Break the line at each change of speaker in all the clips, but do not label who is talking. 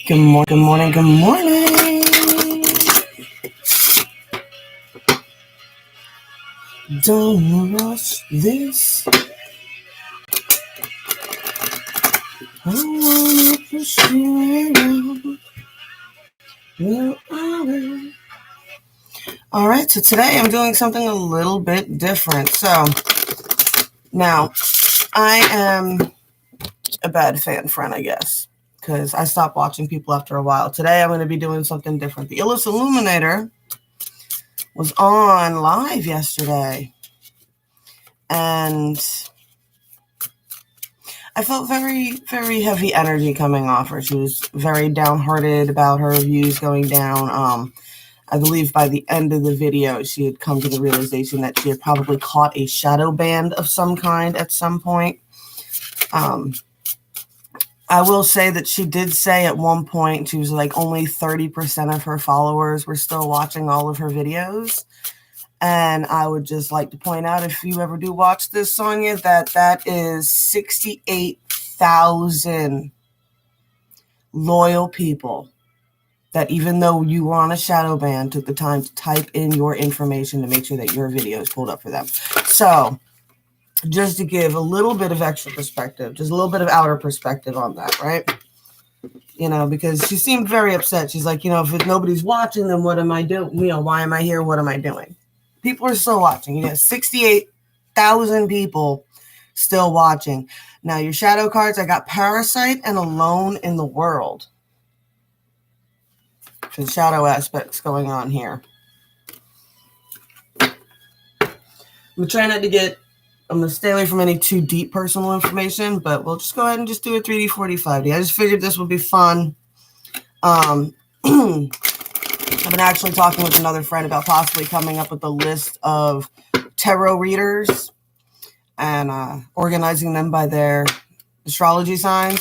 Good morning, good morning, good morning. Don't rush this. I wanna push you around. Where are we? All right, so today I'm doing something a little bit different. So now I am a bad fan friend, I guess, because I stopped watching people after a while. Today I'm going to be doing something different. The Illest Illuminator was on live yesterday, and I felt very, very heavy energy coming off her. She was very downhearted about her views going down. I believe by the end of the video, she had come to the realization that she had probably caught a shadow band of some kind at some point. I will say that she did say at one point, she was like only 30% of her followers were still watching all of her videos. And I would just like to point out, if you ever do watch this, Sonia, that is 68,000 loyal people that, even though you were on a shadow ban, took the time to type in your information to make sure that your video is pulled up for them. So just to give a little bit of extra perspective, just a little bit of outer perspective on that, right? You know, because she seemed very upset. She's like, if nobody's watching, then what am I doing? Why am I here? What am I doing? People are still watching. You got 68,000 people still watching. Now, your shadow cards, I got Parasite and Alone in the World. For the shadow aspects going on here. I'm trying not to I'm going to stay away from any too deep personal information, but we'll just go ahead and just do a 3D 45D. I just figured this would be fun. I've been actually talking with another friend about possibly coming up with a list of tarot readers and organizing them by their astrology signs,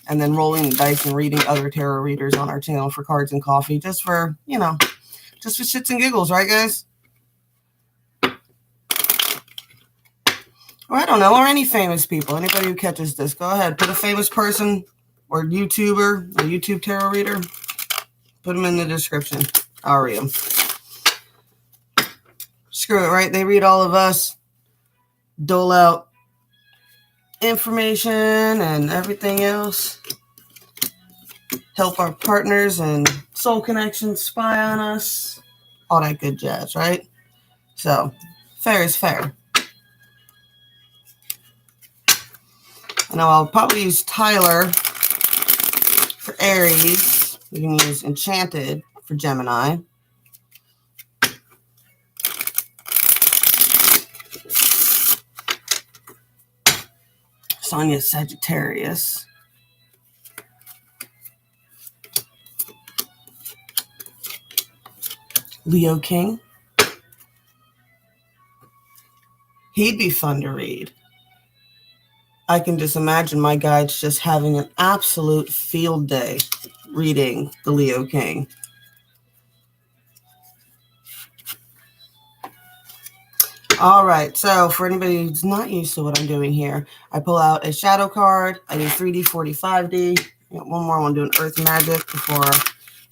and then rolling the dice and reading other tarot readers on our channel for cards and coffee, just for shits and giggles, right, guys? Or I don't know, or any famous people, anybody who catches this, go ahead, put a famous person or YouTuber, a YouTube tarot reader, put them in the description. I'll read them. Screw it, right? They read all of us, dole out information and everything else, help our partners and soul connections spy on us, all that good jazz, right? So, fair is fair. Now, I'll probably use Tyler for Aries. We can use Enchanted for Gemini. Sonia Sagittarius. Leo King. He'd be fun to read. I can just imagine my guides just having an absolute field day reading the Leo King. All right, so for anybody who's not used to what I'm doing here, I pull out a shadow card. I do 3D 45D. One more, I want to do an Earth Magic before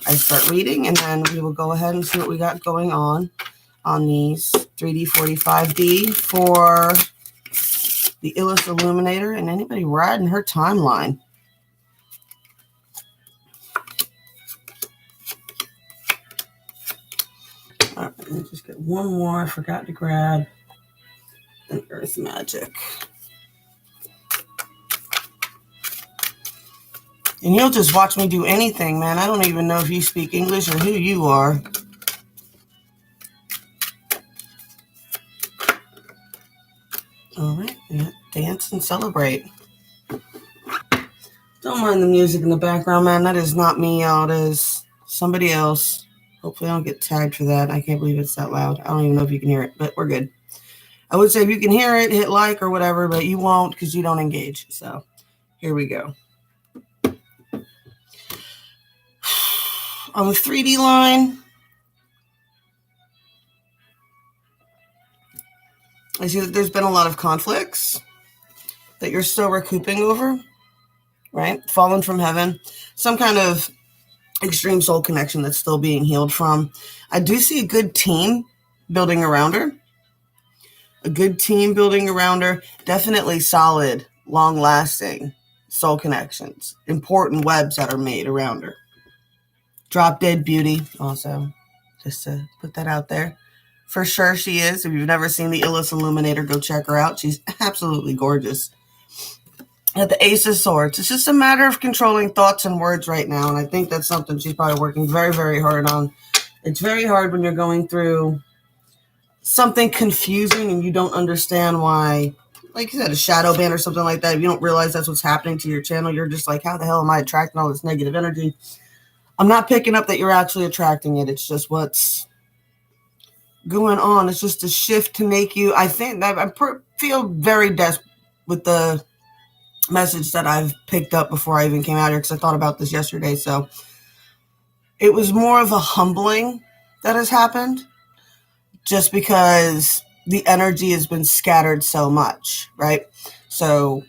I start reading, and then we will go ahead and see what we got going on these 3D 45D for the Illest Illuminator and anybody riding her timeline. All right, let me just get one more. I forgot to grab an Earth Magic. And you'll just watch me do anything, man. I don't even know if you speak English or who you are. All right, yeah, dance and celebrate. Don't mind the music in the background, man. That is not me, y'all. That is somebody else. Hopefully I don't get tagged for that. I can't believe it's that loud. I don't even know if you can hear it, but we're good. I would say if you can hear it, hit like or whatever, but you won't because you don't engage. So here we go. On the 3D line, I see that there's been a lot of conflicts that you're still recouping over. right? Fallen from heaven, some kind of extreme soul connection that's still being healed from. I do see a good team building around her. A good team building around her. Definitely solid, long-lasting soul connections. Important webs that are made around her. Drop dead beauty also. Just to put that out there. For sure she is. If you've never seen the Illest Illuminator, go check her out. She's absolutely gorgeous. At the Ace of Swords, it's just a matter of controlling thoughts and words right now, and I think that's something she's probably working very, very hard on. It's very hard when you're going through something confusing and you don't understand why, like you said, a shadow ban or something like that. If you don't realize that's what's happening to your channel, you're just like, how the hell am I attracting all this negative energy? I'm not picking up that you're actually attracting it. It's just what's going on. It's just a shift to make you, I think, I feel very desperate with the message that I've picked up before I even came out here, because I thought about this yesterday. So it was more of a humbling that has happened, just because the energy has been scattered so much, right? So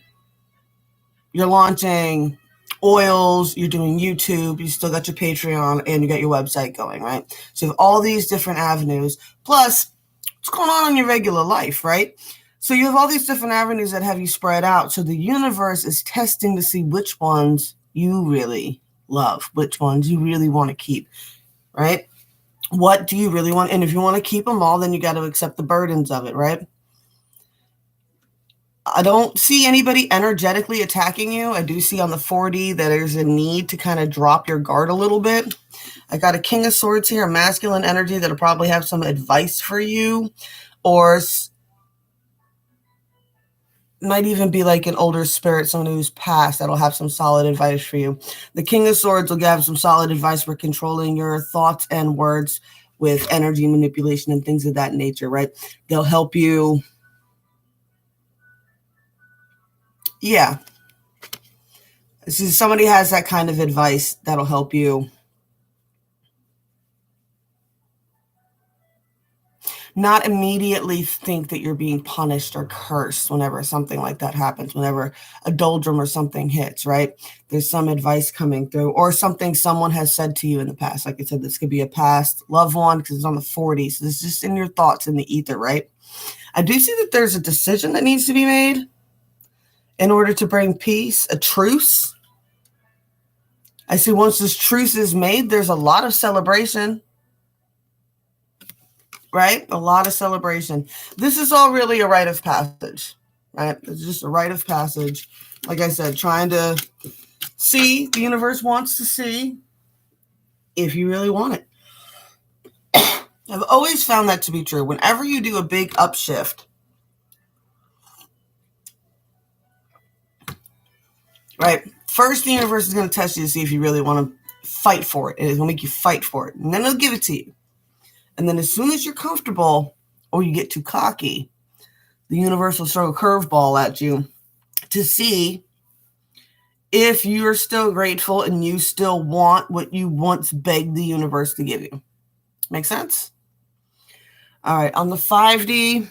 you're launching oils, you're doing YouTube, you still got your Patreon, and you got your website going, right? So you have all these different avenues, plus what's going on in your regular life, right? So you have all these different avenues that have you spread out. So the universe is testing to see which ones you really love, which ones you really want to keep, right? What do you really want? And if you want to keep them all, then you got to accept the burdens of it, right? I don't see anybody energetically attacking you. I do see on the 4D that there's a need to kind of drop your guard a little bit. I got a King of Swords here, a masculine energy that'll probably have some advice for you, or might even be like an older spirit, someone who's passed, that'll have some solid advice for you. The King of Swords will have some solid advice for controlling your thoughts and words with energy manipulation and things of that nature, right? They'll help you. Yeah. So somebody has that kind of advice that'll help you not immediately think that you're being punished or cursed whenever something like that happens, whenever a doldrum or something hits, right? There's some advice coming through, or something someone has said to you in the past. Like I said, this could be a past loved one, because it's on the 40. So it's just in your thoughts, in the ether, right? I do see that there's a decision that needs to be made in order to bring peace, a truce. I see once this truce is made, there's a lot of celebration. Right? A lot of celebration. This is all really a rite of passage, right? It's just a rite of passage. Like I said, trying to see, the universe wants to see if you really want it. I've always found that to be true. Whenever you do a big upshift, right? First, the universe is going to test you to see if you really want to fight for it. And it's going to make you fight for it. And then it'll give it to you. And then as soon as you're comfortable or you get too cocky, the universe will throw a curveball at you to see if you're still grateful and you still want what you once begged the universe to give you. Make sense? All right. On the 5D,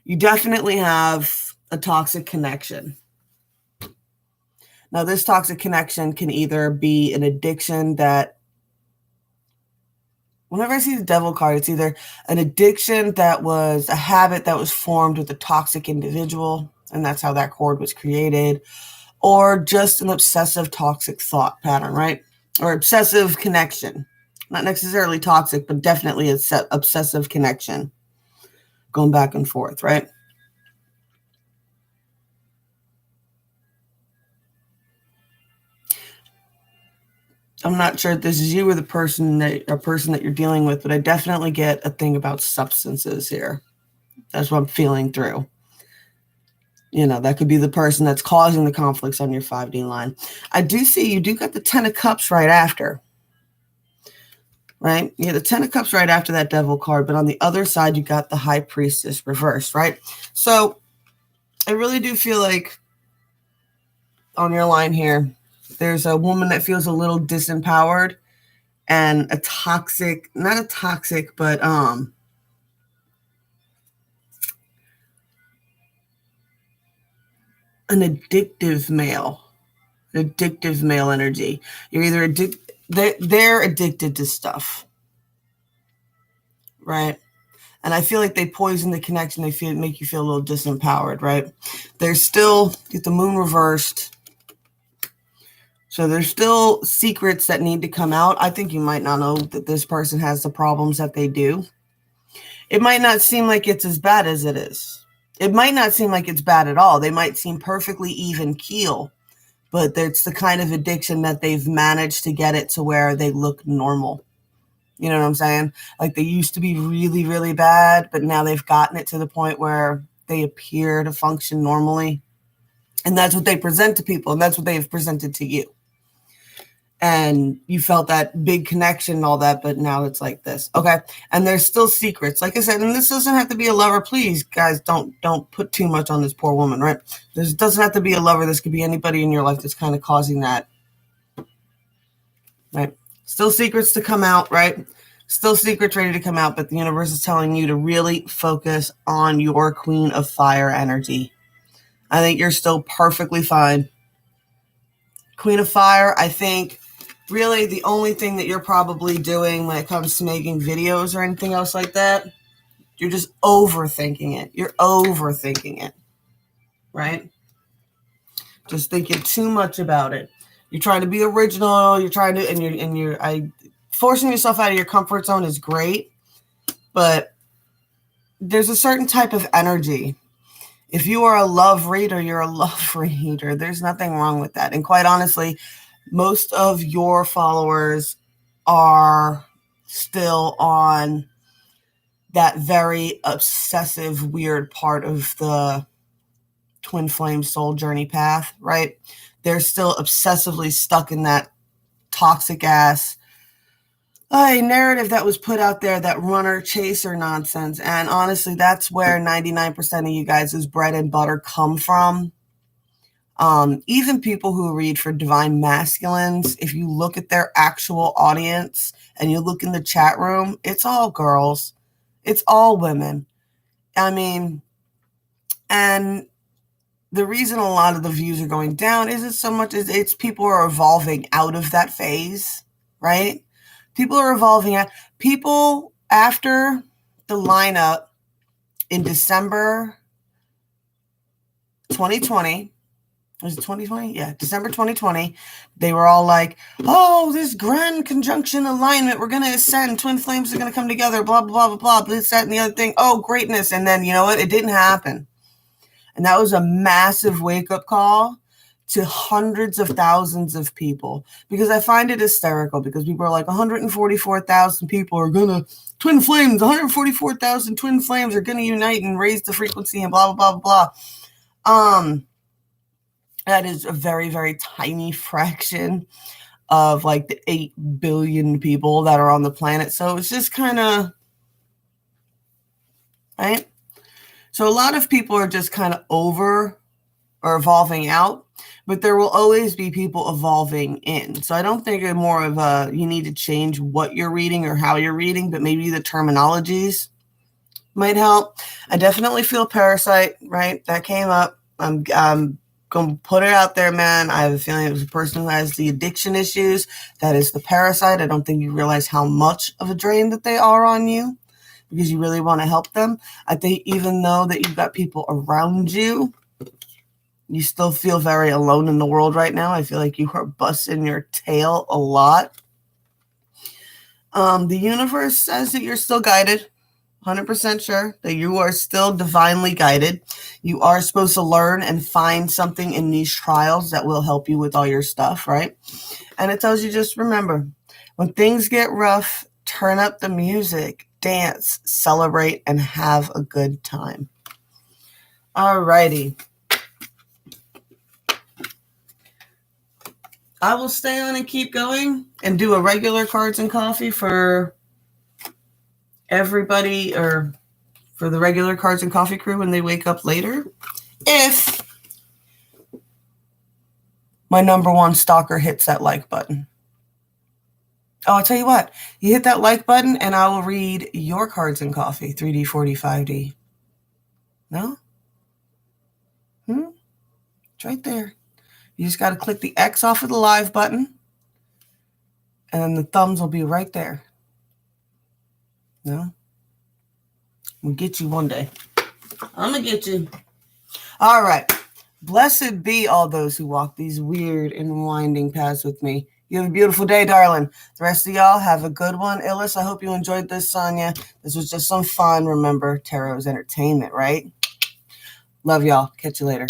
you definitely have a toxic connection. Now, this toxic connection can either be an addiction that, whenever I see the devil card, it's either an addiction that was a habit that was formed with a toxic individual, and that's how that cord was created, or just an obsessive toxic thought pattern, right? Or obsessive connection. Not necessarily toxic, but definitely an obsessive connection. Going back and forth, right? I'm not sure if this is you or the person that you're dealing with, but I definitely get a thing about substances here. That's what I'm feeling through. You know, that could be the person that's causing the conflicts on your 5D line. I do see you do got the 10 of Cups right after. Right? You have the 10 of Cups right after that devil card, but on the other side, you got the High Priestess reversed, right? So I really do feel like on your line here, there's a woman that feels a little disempowered and a toxic, not a toxic, but an addictive male energy. You're either they're addicted to stuff, right? And I feel like they poison the connection. They make you feel a little disempowered, right? There's still, get the moon reversed. So there's still secrets that need to come out. I think you might not know that this person has the problems that they do. It might not seem like it's as bad as it is. It might not seem like it's bad at all. They might seem perfectly even keel, but it's the kind of addiction that they've managed to get it to where they look normal. You know what I'm saying? Like they used to be really, really bad, but now they've gotten it to the point where they appear to function normally. And that's what they present to people, and that's what they've presented to you. And you felt that big connection and all that, but now it's like this. Okay. And there's still secrets. Like I said, and this doesn't have to be a lover. Please, guys, don't put too much on this poor woman, right? This doesn't have to be a lover. This could be anybody in your life that's kind of causing that. Right? Still secrets to come out, right? Still secrets ready to come out, but the universe is telling you to really focus on your Queen of Fire energy. I think you're still perfectly fine. Queen of Fire, I think really the only thing that you're probably doing when it comes to making videos or anything else like that, you're just overthinking it. You're overthinking it, right? Just thinking too much about it. You're trying to be original. You're trying to, and you're forcing yourself out of your comfort zone is great, but there's a certain type of energy. If you are a love reader, you're a love reader. There's nothing wrong with that. And quite honestly, most of your followers are still on that very obsessive, weird part of the twin flame soul journey path, right? They're still obsessively stuck in that toxic ass narrative that was put out there, that runner chaser nonsense. And honestly, that's where 99% of you guys' bread and butter come from. Even people who read for divine masculines, if you look at their actual audience and you look in the chat room, it's all girls. It's all women. I mean, and the reason a lot of the views are going down isn't so much as it's people are evolving out of that phase, right? People are evolving out. People after the lineup in December 2020, was it 2020? Yeah, December 2020. They were all like, oh, this grand conjunction alignment. We're going to ascend. Twin flames are going to come together. Blah, blah, blah, blah, blah. This, that, and the other thing. Oh, greatness. And then, you know what? It didn't happen. And that was a massive wake-up call to hundreds of thousands of people. Because I find it hysterical. Because people are like, 144,000 people are going to, twin flames, 144,000 twin flames are going to unite and raise the frequency and blah, blah, blah, blah. That is a very, very tiny fraction of like the 8 billion people that are on the planet. So it's just kind of, right? So a lot of people are just kind of over or evolving out, but there will always be people evolving in. So I don't think it's more of a, you need to change what you're reading or how you're reading, but maybe the terminologies might help. I definitely feel parasite, right? That came up. I'm going to put it out there, man. I have a feeling it was a person who has the addiction issues. That is the parasite. I don't think you realize how much of a drain that they are on you because you really want to help them. I think even though that you've got people around you, you still feel very alone in the world right now. I feel like you are busting your tail a lot. The universe says that you're still guided. 100% sure that you are still divinely guided. You are supposed to learn and find something in these trials that will help you with all your stuff, right? And it tells you just remember, when things get rough, turn up the music, dance, celebrate, and have a good time. All righty. I will stay on and keep going and do a regular cards and coffee for everybody, or for the regular cards and coffee crew when they wake up later, if my number one stalker hits that like button. Oh, I'll tell you what, you hit that like button and I will read your cards and coffee, 3D, 4D, 5D. No? It's right there. You just got to click the X off of the live button, and then the thumbs will be right there. No? We'll get you one day. I'm going to get you. All right. Blessed be all those who walk these weird and winding paths with me. You have a beautiful day, darling. The rest of y'all have a good one. Illest, I hope you enjoyed this, Sonia. This was just some fun. Remember, tarot is entertainment, right? Love y'all. Catch you later.